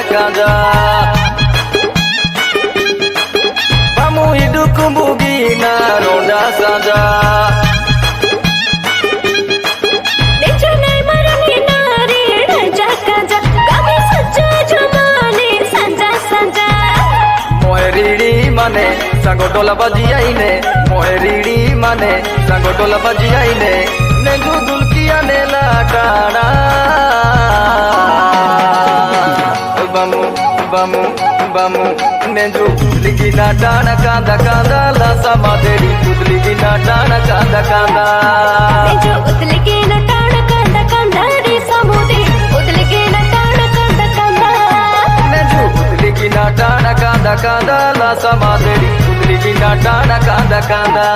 Kaza Pamu hidup kumbugina ronda saja Dejanai marani nari raja kaza Kami saja jumani sanja sanja Moheriri mane sangotola bajiyaine Moheriri mane sangotola bajiyaine Nengu dulkiya nela kana Bamu, bamu, bamu, nenju ligi na dana kanda kanda la sama teri ligi na dana kanda kanda nenju ligi na dana kanda kanda ri samudi ligi na dana kanda kanda nenju ligi na dana kanda kanda la sama teri ligi na dana kanda kanda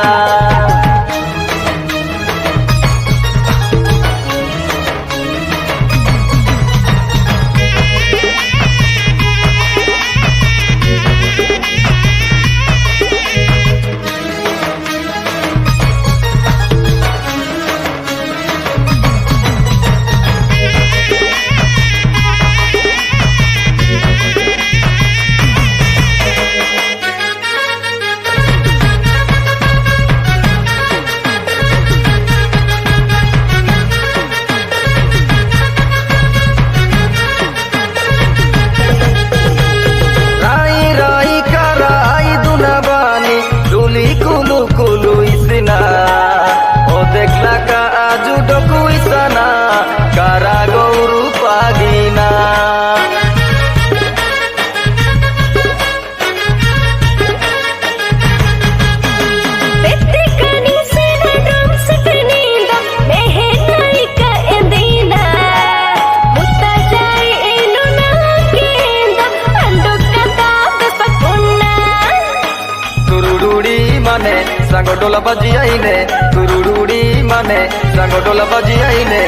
Sangotola bajiyaine tururudi mane sangotola bajiyaine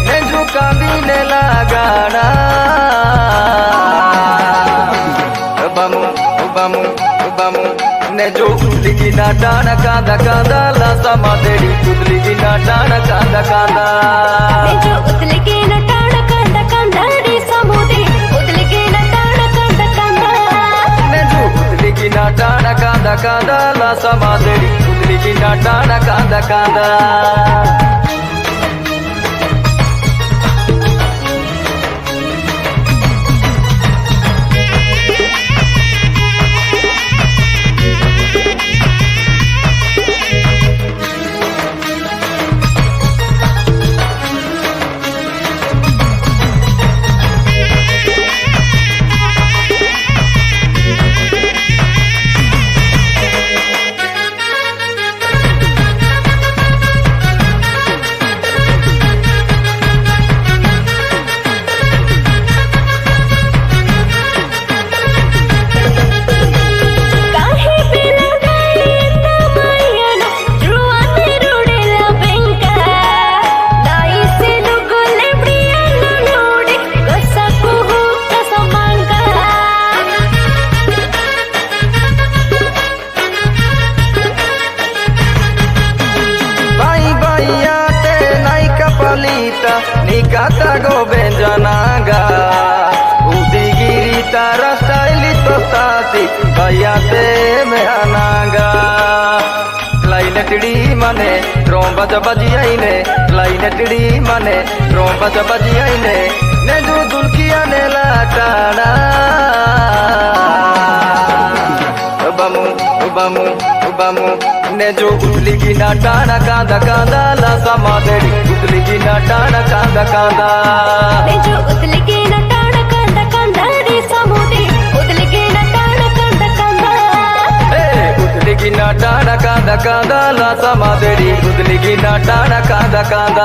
nenju kabine lagana bamu bamu bamu nenju ligi na dana kanda kanda la sama teri ligi na dana kanda kanda nenju ligi na dana kanda kanda ri samudi ligi na dana kanda kanda nenju ligi na dana kanda kanda la sama teri ligi na dana kanda kanda Nikata go benjanaga Udigiri tara stylito stati Bayate mehanaga Lainetidi mane Tromba jabajiyaine Lainetidi mane Tromba jabajiyaine Neju dulkiya nela tana Bamu, bamu, bamu Neju ligi na dana kanda kanda la sama teri ligi na dana kanda kanda neju ligi na dana kanda kanda ri samudi ligi na dana kanda kanda hey ligi ಕುದ್ಲಿಗಿನ ಟಾಣ ಕಾದ ಕಾದ ಲಾಸ ಮಾದರಿ ಕುದ್ಲಿಗಿನ ಟಾಣ ಕಾದ ಕಾದ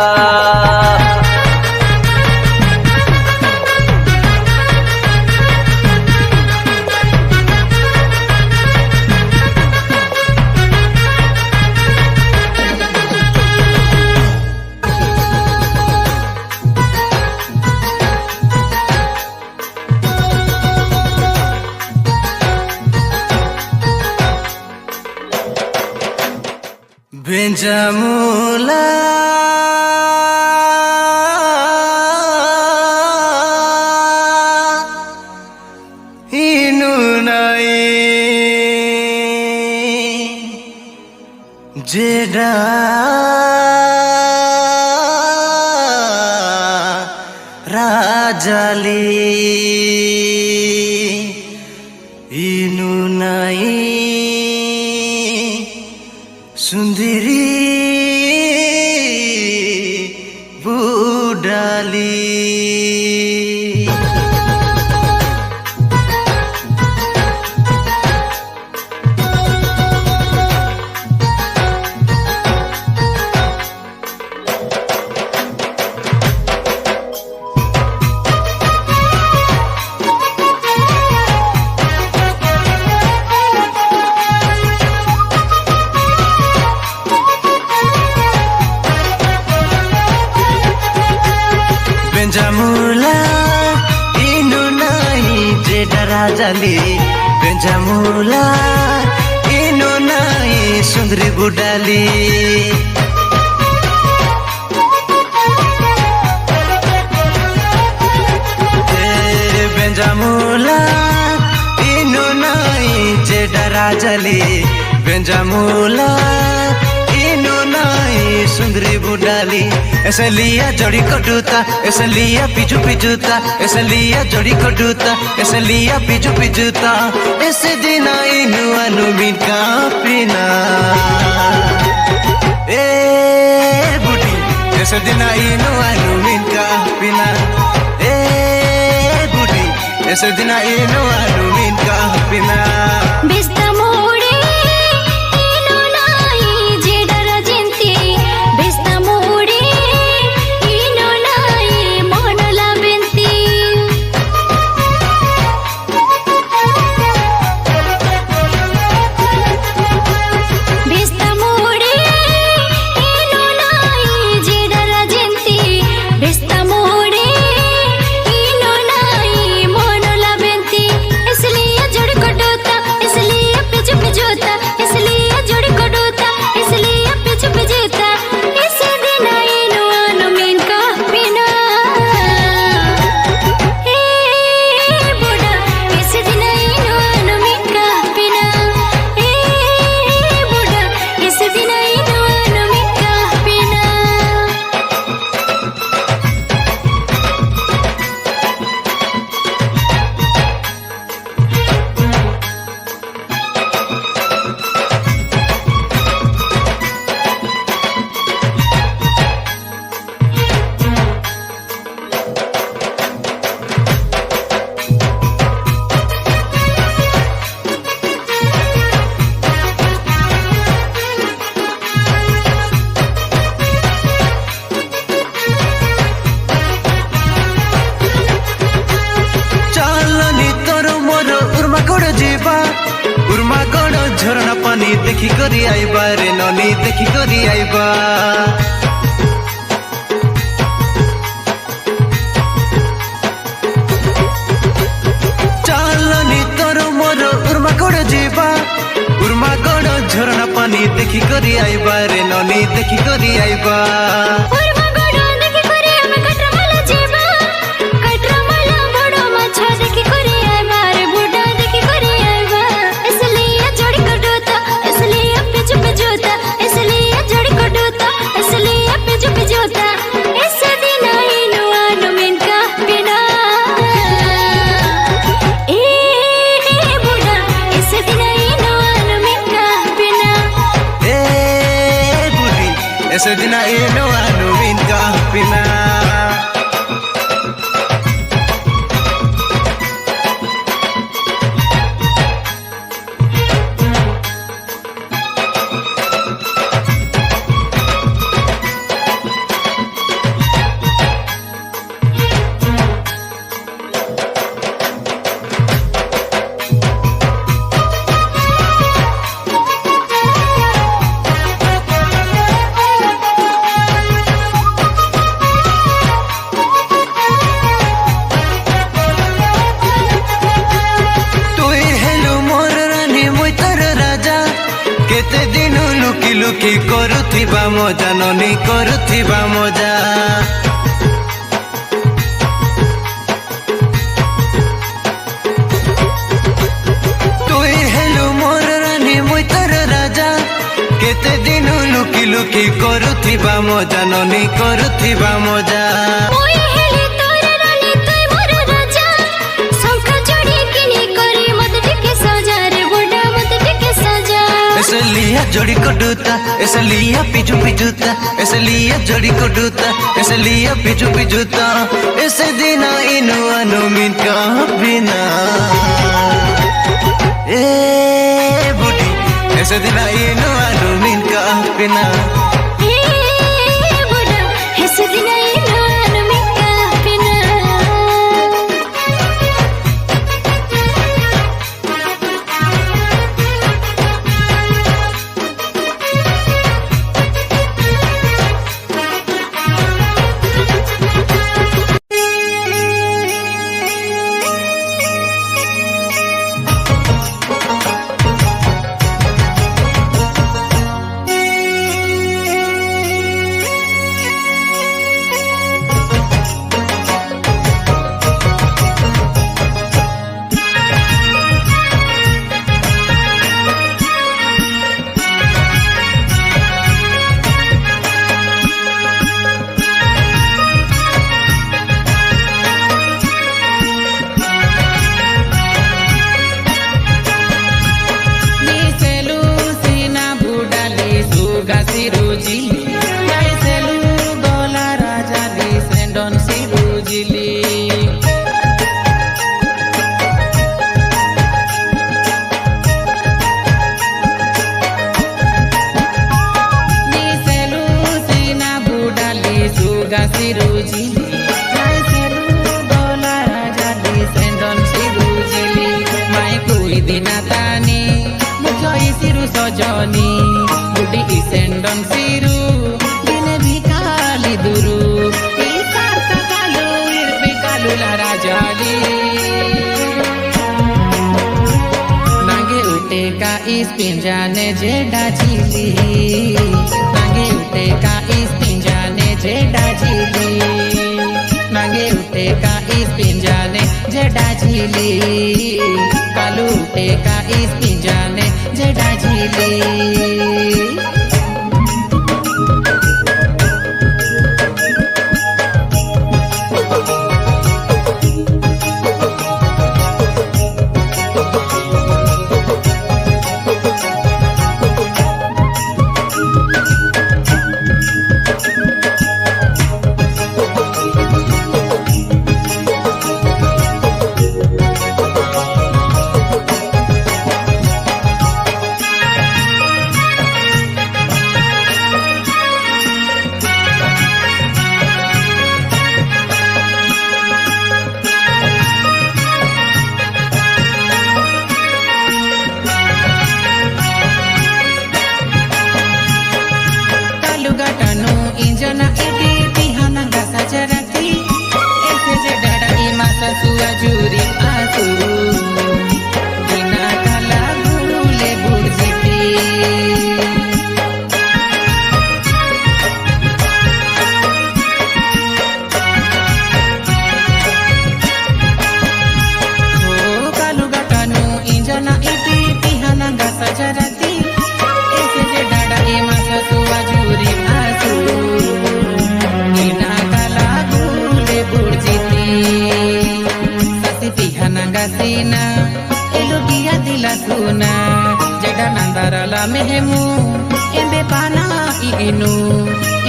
Benjamula inunai jeda rajali inunai Sundiri budali Benjamula inunai jeda rajali Benjamula inunai sundri budali Benjamula inunai jeda rajali Benjamula inunai sundri budali ऐसे लिया जोड़ी को डूता ऐसे लिया पिजू पिजूता ऐसे लिया जोड़ी को डूता ऐसे लिया पिजू पिजूता ऐसे दिन इनु अनुमिन का पीना ए बुढ़ी ऐसे दिन इनु अनुमिन का पीना ए बुढ़ी ऐसे दिन इनु अनुमिन का पीना झरना पानी देखी करी आईबा रे ननी देखी करी आईबा चालनी तोर मोर उर्मागड़ जीवा उर्मागड़ झरना पानी देखी करी आईबा रे ननी देखी करी आईबा ऐसे दिन इनो अनुमिन का पिना लुकी करुथिबा मजा ननी करुथिबा मजा तुई हेलु मोर रानी मुई तोर राजा केते दिन लुकी लुकी करुथिबा मजा ननी करुथिबा मजा लिया जोड़ी को डूता ऐसे लिया पिजू पिजूता ऐसे लिया जोड़ी को डूता ऐसे लिया पिजू पिजूता ऐसे दिना इनु अनु मिन का बिना ए बुढ़ी ऐसे दिना इनु अनु मिन का बिना सजनी बुढ़ी सेंडन सिरू दिने भी काली दुरु कालू इर्पे कालू लारा जाली नागे उठे का इस पिंजाने जेडा झीली नागे उठे का इस पिंजाने जेडा झीली नागे उठे का इस पिंजाने जेडा झीली कालू उठे का इस पिंजाने जेडा झीली mehemu embe pana inu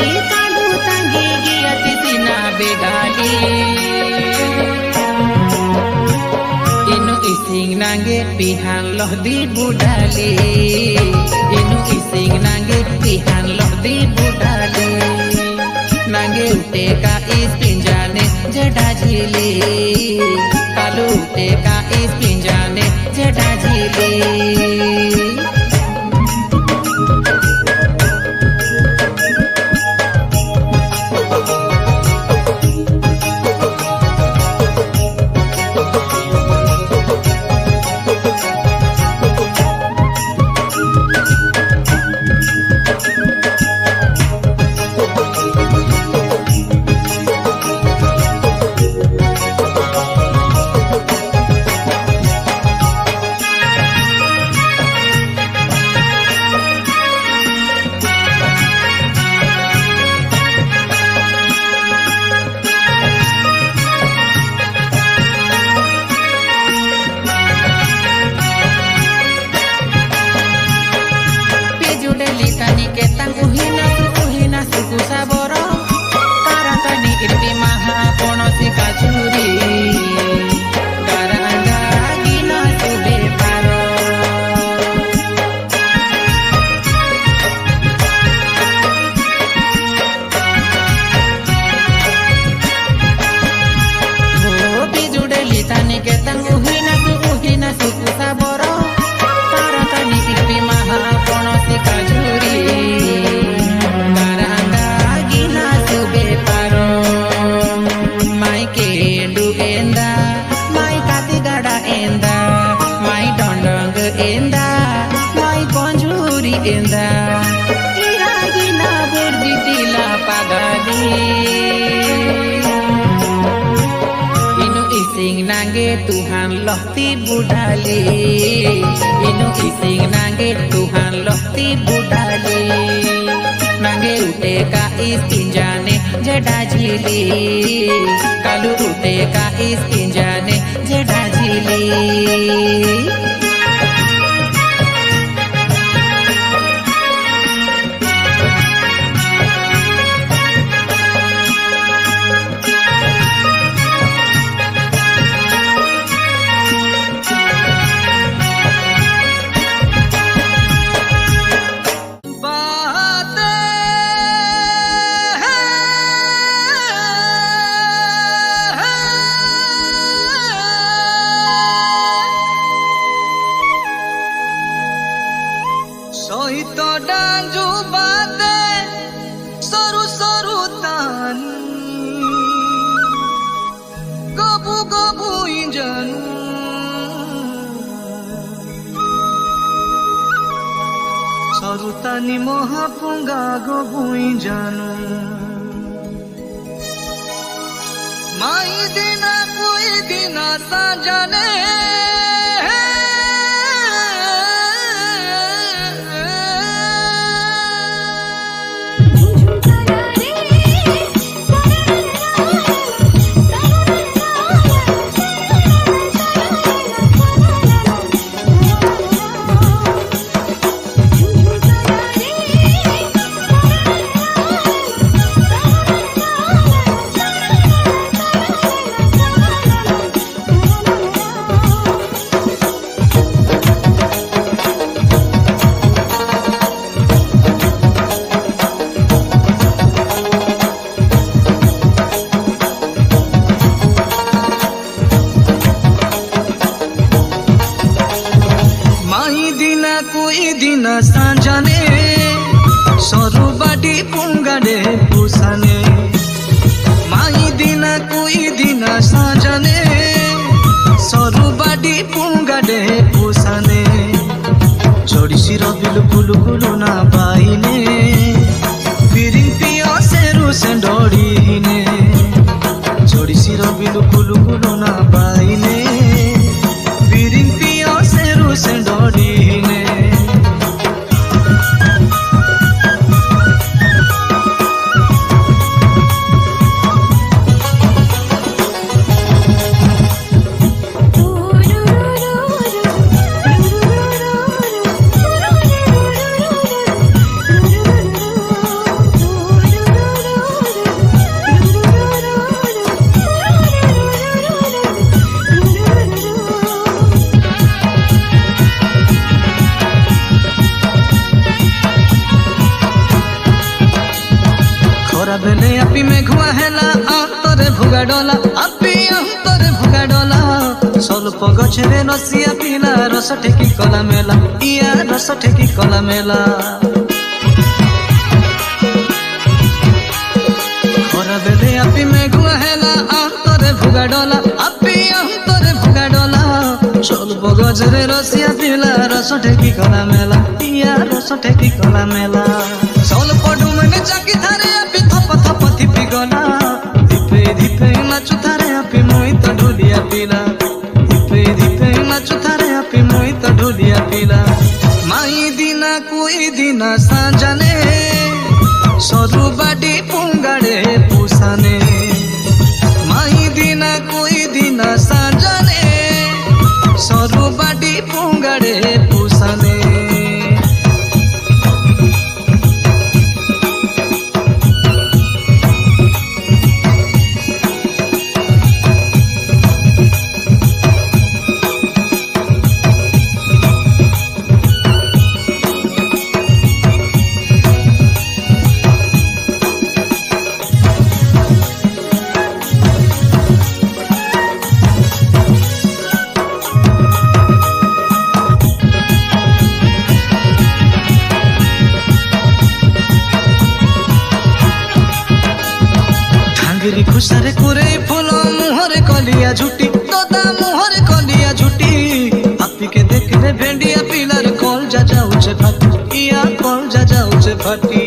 ikalu tangi gia titina begali inu ising nange pihan loh di budali inu ising nange pihan loh di budali nange ute ka is pinjane jada jhili kalu ute ka is pinjane jada jhili इसिंग नांगे तुहान लहती बुढ़ाली इनु इसिंग नांगे तुहान लहती बुढ़ाली नांगे उठे का इस जाने जडा झीली कालू उठे का इस जाने जडा झीली सहित डांजू बाते सरू सरू तानी गबु गबु इंजनु सरू तानी महापुंगा गबु इंजनु माई दिना कोई दिना साजने कोई दिन सांझने सरू बाटी पुंगाडे पुसाने माई दिन कोई दिन सांझने सरू बाटी पुंगाडे पुसाने जोड़ीसी बिलु कुलु कुलु ना पाइने फिरिंग पियो सेरू सेंडोड़ीने जोड़ीसी बिलु कुलु कुलु ना पाइने फिरिंग पियो सेरू सेंडोड़ीने बेले आपी मेघुआ हेला अंतरे भुगा डला आपी अंतरे भुगा डला स्वल्प गछरे रसिया पिला रस ठेकी कला मेला इया रस ठेकी कला मेला खरा बेले आपी मेघुआ हेला अंतरे भुगा डला आपी अंतरे भुगा डला स्वल्प गछरे रसिया पिला रस ठेकी कला मेला इया रस ठेकी कला मेला स्वल्प डुमने जाकी थारे थप थिपी गला धीपे धीपे नाचु थारे आपी मोहित ढोलिया पिला धीपे धीपे नाचु थारे आपी मोहित ढोलिया पिला माई दिना कोई दिना सांझने सरू बाटी पुंगाडे पुसाने माई दिना कोई दिना सांझने सरू बाटी पुंगाडे पुसाने खुशारे कुरे फूल मुहरे कलिया झुटी तोता मुहरे कलिया झुटी आपी के देखले भेंडिया पिलार कल जा जाउछे फाटी इया कल जा जाउछे फाटी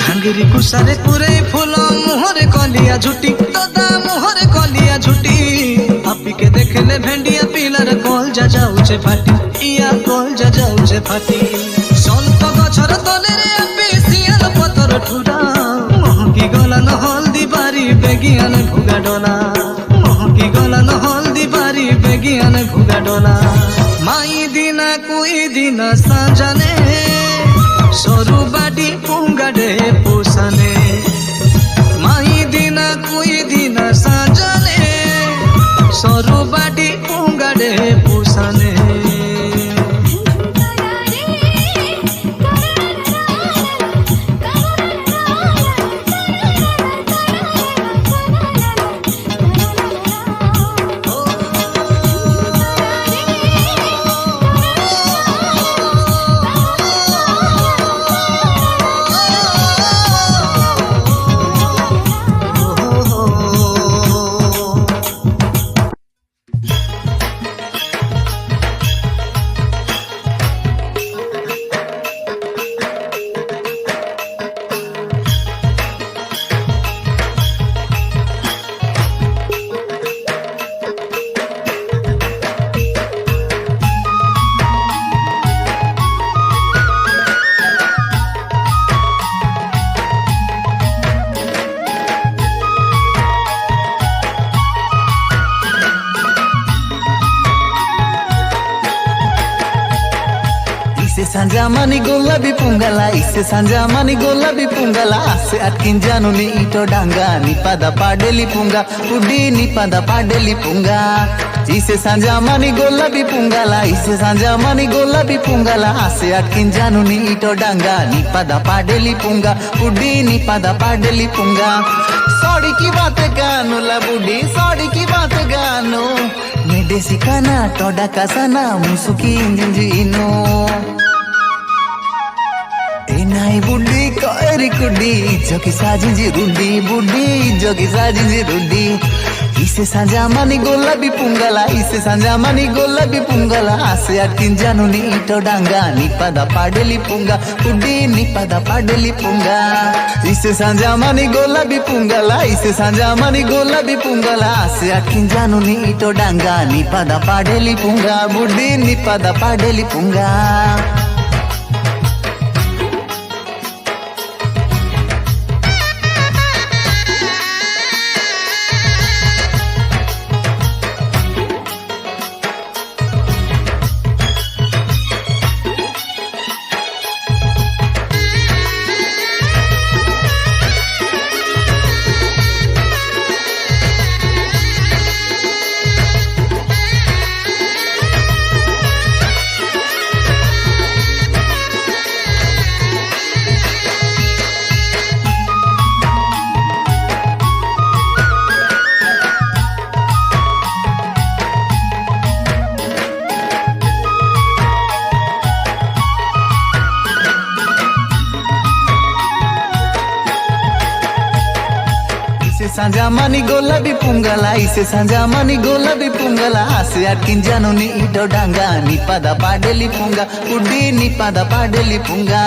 धांगेरी खुशारे कुरे फूल मुहरे मुहरे कलिया झुटी तोदा मुहरे कलिया झुटी आपी के देखले भेंडिया पिलर कल जा जाउछे फाटी इया कल जा जाउछे फाटी सल्प गछर तले रे आपी सियाल पतर ठुरा महकी गला न हल्दी बारी बेगियान भुगा डोला महकी गला न हल्दी बारी बेगियान भुगा डोला माई दिना कोई दिन साँझने सरू बाटी पुंगाडे पोसाने माई दिना कोई दिन साँझने सरू बाटी पुंगाडे पोसाने సంజామని గుల్లబి పుంగల ఇసే సంజామని గుల్లబి పుంగల ఆసే అట్కిన్ జాను ని ఇటో డాంగా ని పద పాడెలి పుంగా ఉడ్డి ని పద పాడెలి పుంగా ఇసే సంజామని గుల్లబి పుంగల ఇసే సంజామని గుల్లబి పుంగల ఆసే అట్కిన్ జాను ని ఇటో డాంగా ని పద పాడెలి పుంగా ఉడ్డి ని పద పాడెలి పుంగా सॉरी की बात गानो ला बुढ़ी सॉरी की बात गानो मेडे सिखाना टोडा कासाना मुसुकी इंजिनो नाई बुढ़ी कोरी कुड़ी जोगी साजिंजी रुंडी बुढ़ी जोगी साजिंजी रुंडी इसे संजामनी गोलाबी पुंगला इसे संजामनी गोलाबी पुंगला आसे अटकिन जानु नी इटो डांगा नी पदा पाडेली पुंगा बुढ़ी नी पदा पाडेली पुंगा इसे संजामनी गोलाबी पुंगला इसे संजामनी गोलाबी पुंगला आसे अटकिन जानु नी इटो डांगा नी पदा पाडेली पुंगा बुढ़ी नी पदा पाडेली पुंगा సంజామని గోలాబీ పుంగల ఇసే సంజామని గోలాబీ పుంగల ఆసే అట్కిన్ జాను నీ ఇటో డాంగా నీ పద పాడెలి పుంగా ఉడ్డి నీ పద పాడెలి పుంగా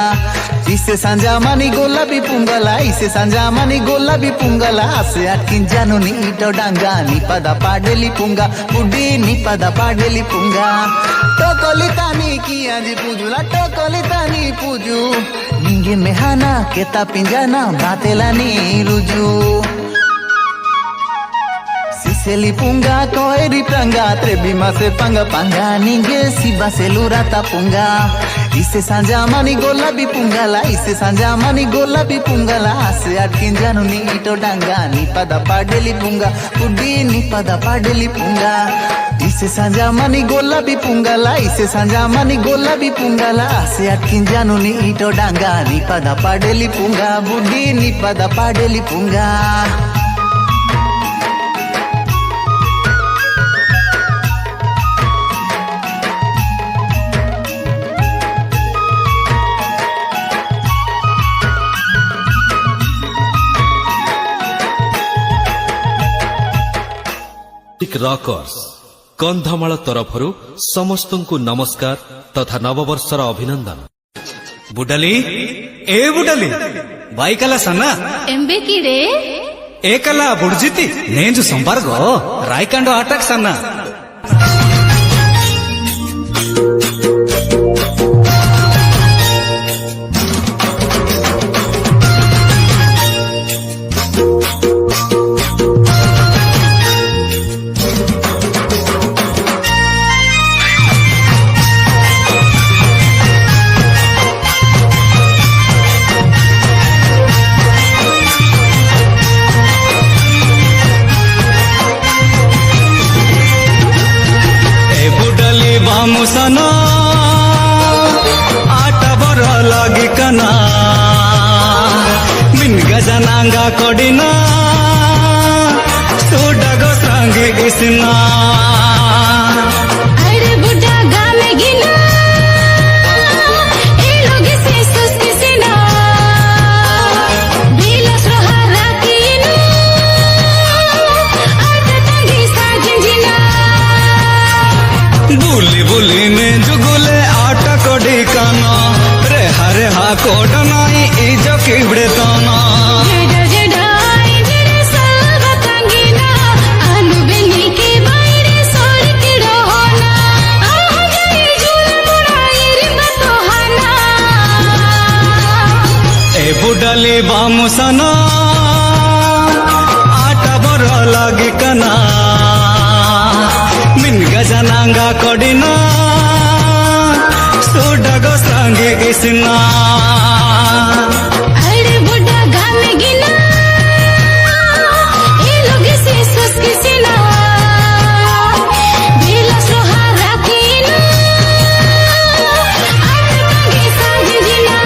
ఇసే సంజామని గోలాబీ పుంగల ఇసే సంజామని గోలాబీ పుంగల ఆసే అట్కిన్ జాను నీ ఇటో డాంగా నీ పద పాడెలి పుంగా ఉడ్డి నీ పద పాడెలి పుంగా టోకొలితాని కి ఆజి పూజులా టోకొలితాని పూజు నింగే మెహానా Ketha పింజానా బాతెలాని రుజు Seli punga koeri pranga trebima se panga panga ninge siba selurata punga ise sanjamani golabi pungala ise sanjamani golabi pungala ase atkin janu ni ito danga ni pada padeli punga uddi ni pada padeli punga ise sanjamani golabi pungala ise sanjamani golabi pungala ase atkin janu ni ito danga ni pada padeli punga buddi ni pada padeli punga rockers Kandhamal तरफरु समस्तंकु नमस्कार तथा नववर्षर अभिनंदन। बुडली ए बुडली बाइकला सना एम्बे की रे ಏಕಲ್ಲ ಬುಡ್ಜಿತಿ ನೇಂಜು ಸಂಬರ್ಗೋ ರಾಯ್ಕಂಡು ಆಟಕ್ ಸಣ್ಣ मुसना आटा बर लगी कना बिन गजनांगा कोडिना सुडगो संगे गिसना अरे बुढ़ा गामे गिना ए लोग से सुस्किसिना बिलस रोहारा कीना आटा तंगी साजिंजिना बुली बुली में जुगुले आटा कोडी काना रे हरे हा कोडनाई इजो किबड़े ताना जेडा जेडा जेडे सब तंगीना आलू बेनी के बाइरे सोर के रोहना आह जाई झूल मुराई रे बतोहना ए बुडली बामुसना आटा बर लगी कना मिन गजनांगा कोडिना सुडगो संगे गिसना अरे बुढ़ा गामे गिना ए लोग से सुस्किसिना बिलस रोहारा कीना आटा तंगी साजिंजिना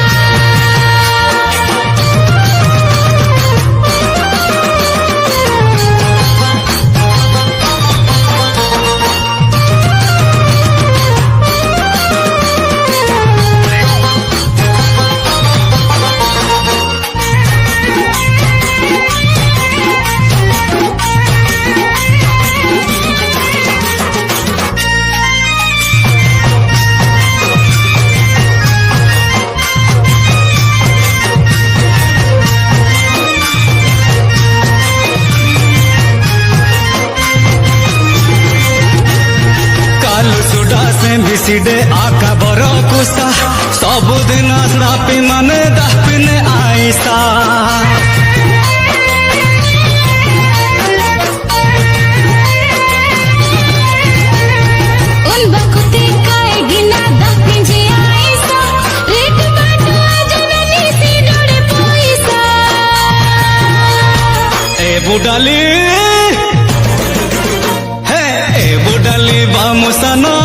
कालू सुडा से भिसिडे आका बरो कुसा सबुदिन श्रापी माने दापिने आईसा उन बकुते काए गिना दापिन जे आईसा रेट बाटो जननी सी डोड़े पोईसा ए बुडाली हे ए बुडाली बामुसना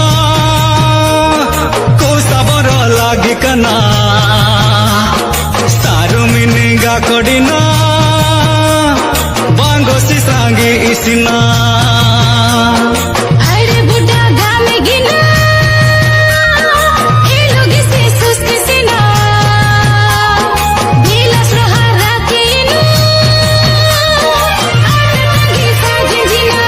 कुसा बरो लागी कना सारू मिनिगा कोडिना बांगो सी सांगी इसिना अरे बुढ़ा गामे गिना ए लोग से सुस्किसिना बिलस रोहारा कीना आटा तंगी साजिंजिना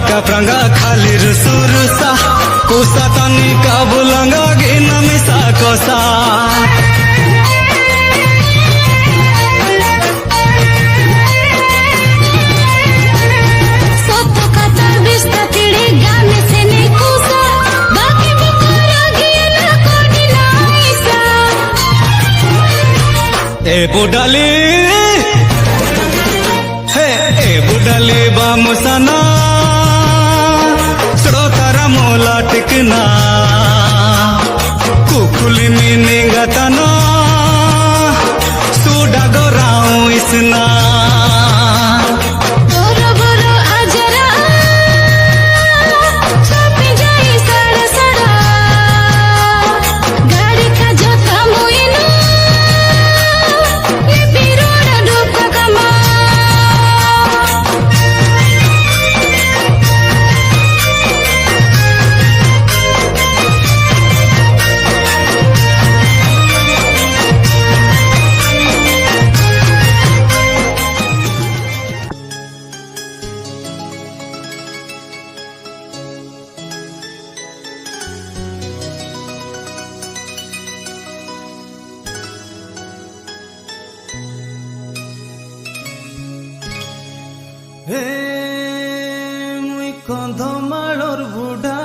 का प्रंगा खाली रुसुरुसा कुसा तनी का बुलंगा गिना मिसा कोसा सोतो कता बिस्ता तिड़े गामे से ने कुसा बाकी बुकारा गिना कोडी नाईसा ए बुडाली हे ए बुडाली बामुसना श्रोतारा मोला टिकना कुकुली मिनेगा तना सुडा गोराऊ इसना बोरो बोरो आजरा হে মুই কন্ধমালর বুঢ়া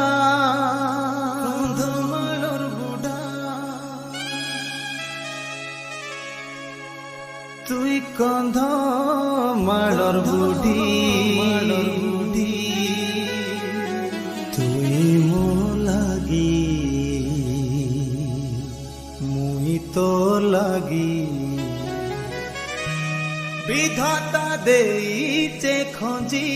তুই কন্ধমালর বুঢ়ী তুই মো লাগি মুই তো লাগি বিধাতা দেইছে খঞ্জি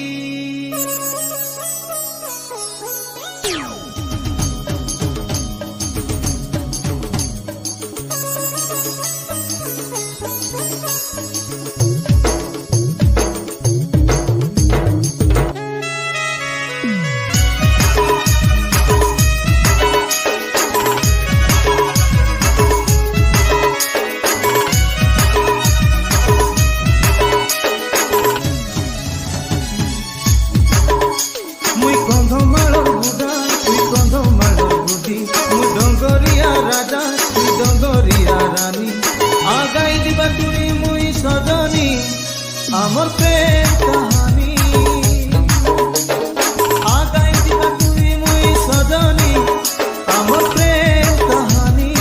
রাজা তুই ডঙ্গরিয়া রানী আগাই দিবা তুই মুই সজনী আমার প্রেম কাহানি আগাই দিবা তুই মুই সজনী আমার প্রেম কাহানি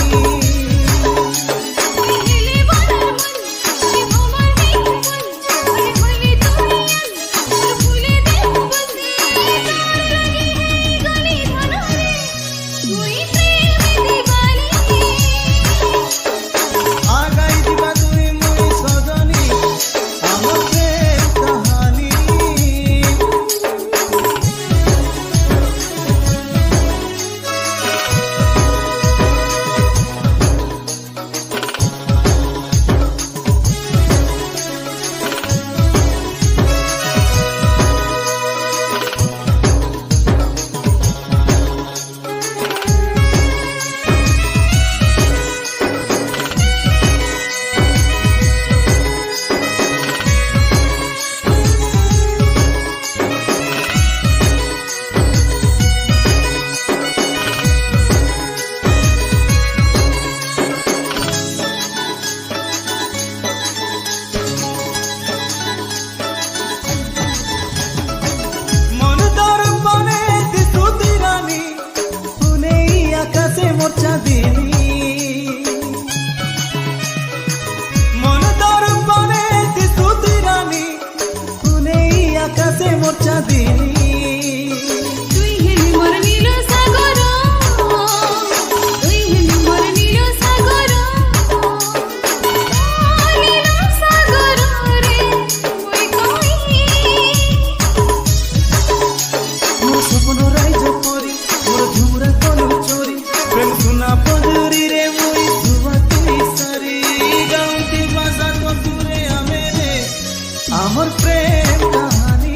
আমার প্রেম কাহানি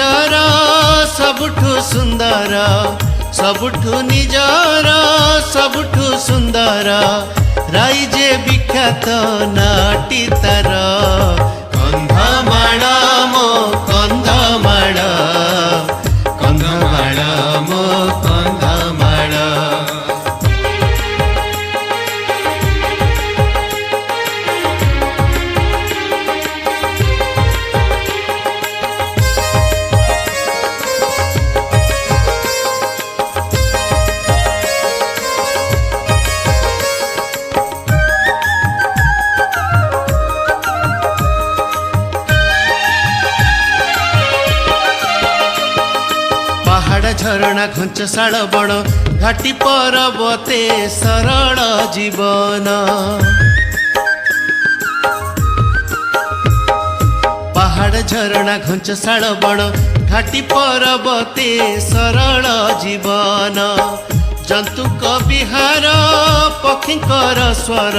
ନିଜର ସବୁଠୁ ସୁନ୍ଦର ସବୁଠୁ ନିଜର ସବୁଠୁ ସୁନ୍ଦର ରାଇଜେ ବିଖ୍ୟାତ ନାଟି ତାର କନ୍ଧମାଳ ମୋ କନ୍ଧମାଳ କନ୍ଧମାଳ ମୋ କନ୍ଧମାଳ। ଝରଣା ଘଞ୍ଚଶାଳ ବଣ ଘାଟି ପର୍ବତେ ସରଳ ଜୀବନ ପାହାଡ଼ ଝରଣା ଘଞ୍ଚଶାଳ ବଣ ଘାଟି ପର୍ବତେ ସରଳ ଜୀବନ ଜନ୍ତୁଙ୍କ ବିହାର ପକ୍ଷୀଙ୍କର ସ୍ୱର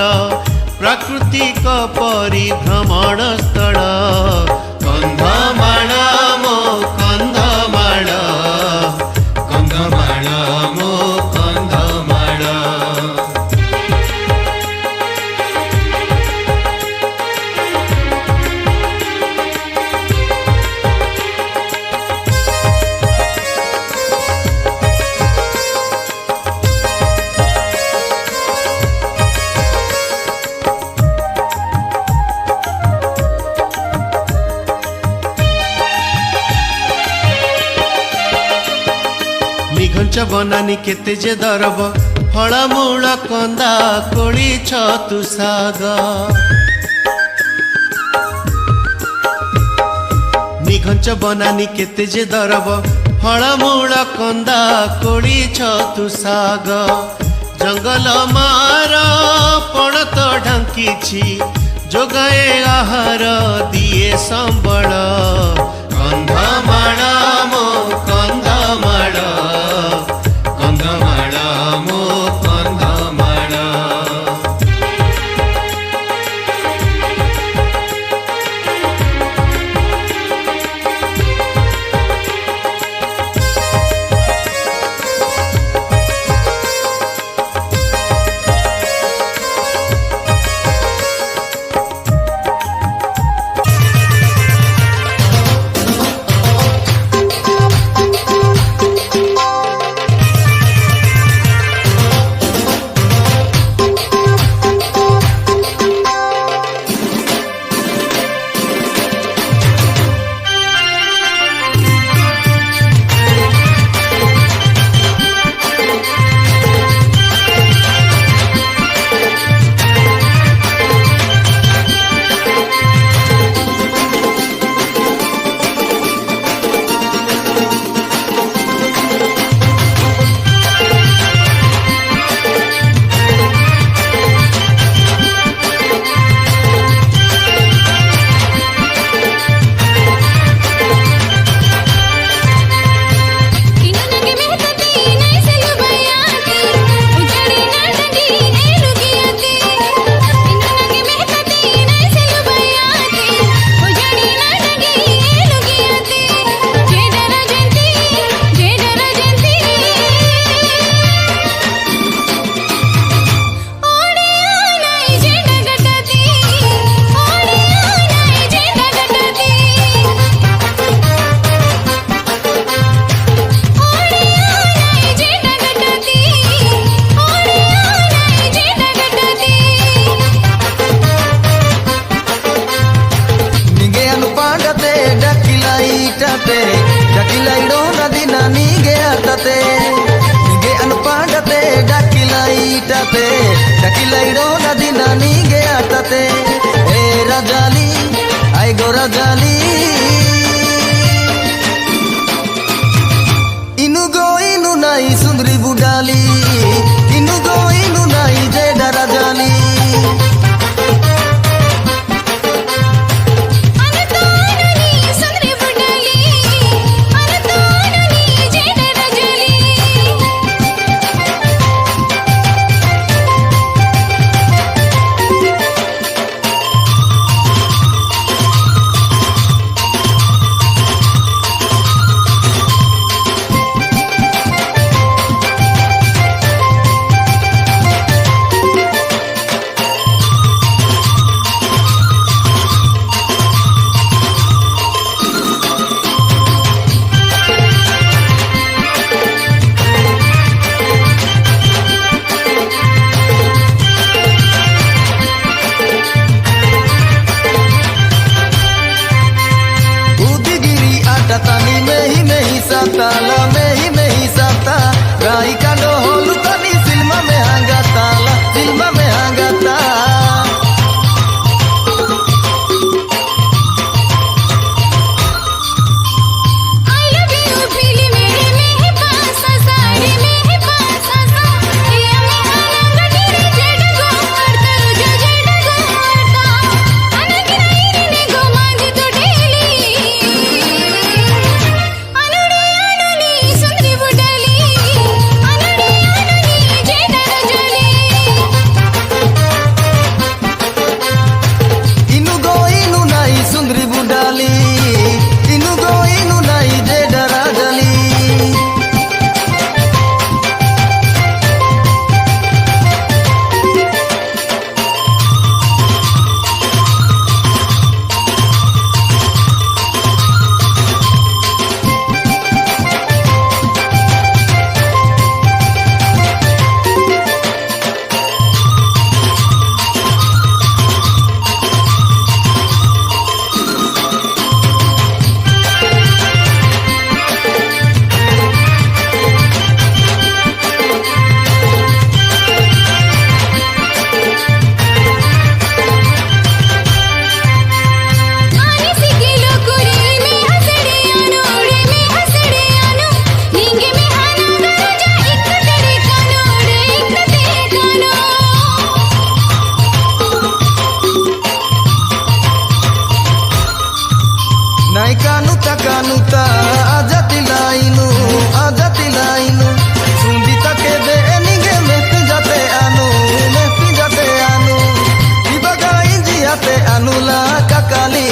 ପ୍ରାକୃତିକ ପରିଭ୍ରମଣ ସ୍ଥଳ କନ୍ଧମାଳ ମୋ କନ୍ଧମାଳ କନ୍ଧମାଳ ମୋ କନ୍ଧମାଳ। ନିଘଞ୍ଚ ବନାନୀ କେତେ ଯେ ଦରବ ଫଳମୂଳ କନ୍ଦା କୋଳି ଛତୁ ଶାଗ ନିଘଞ୍ଚ ବନାନୀ କେତେ ଯେ ଦରବ ଫଳମୂଳ କନ୍ଦା କୋଳି ଛତୁ ଶାଗ ଜଙ୍ଗଲ ମାର ପଣତ ଢାଙ୍କିଛି ଯୋଗାଏ ଆହାର ଦିଏ ସମ୍ବଳ କନ୍ଧମାଳ ମୋ କନ୍ଧମାଳ କନ୍ଧମାଳ ମୋ Kandhamal. Dakilairo nadina nige atate nige anpadate dakilaitate dakilairo nadina nige atate e rajali ai go rajali inugo inu nai sundri budali inugo inu nai jeda rajali तनी में ही साता ला में ही साता गाई कांडो होलू तनी सिल्मा में हांगाता ला सिल्मा में हांगाता I love you फिल्म में पासा साड़ी में पासा सा ये में आनंद तेरे जेड गो करता रुझा जेड गो करता अनगिराई ने गो मांग तो ढेली अनुड़ी सुंदरी बुडाली अनुड़ी जेड रजली इनु गो इनु नाई सुंदरी बुडाली इनु गो इनु नाई जे डरा जली आने सिकिलो कुरी में हसड़े आनो उड़े में हसड़े आनो नींगे में हाना गरजा एक तेरे कानो उड़े एक तेरे कानो नाई कानुता आजाती लाइनु सुंदीता के दे निगे मेहती जाते आनु दिबगा इंजी आते अनुला काकाली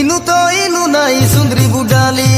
इनु तो इनु नाई सुंदरी बुडाली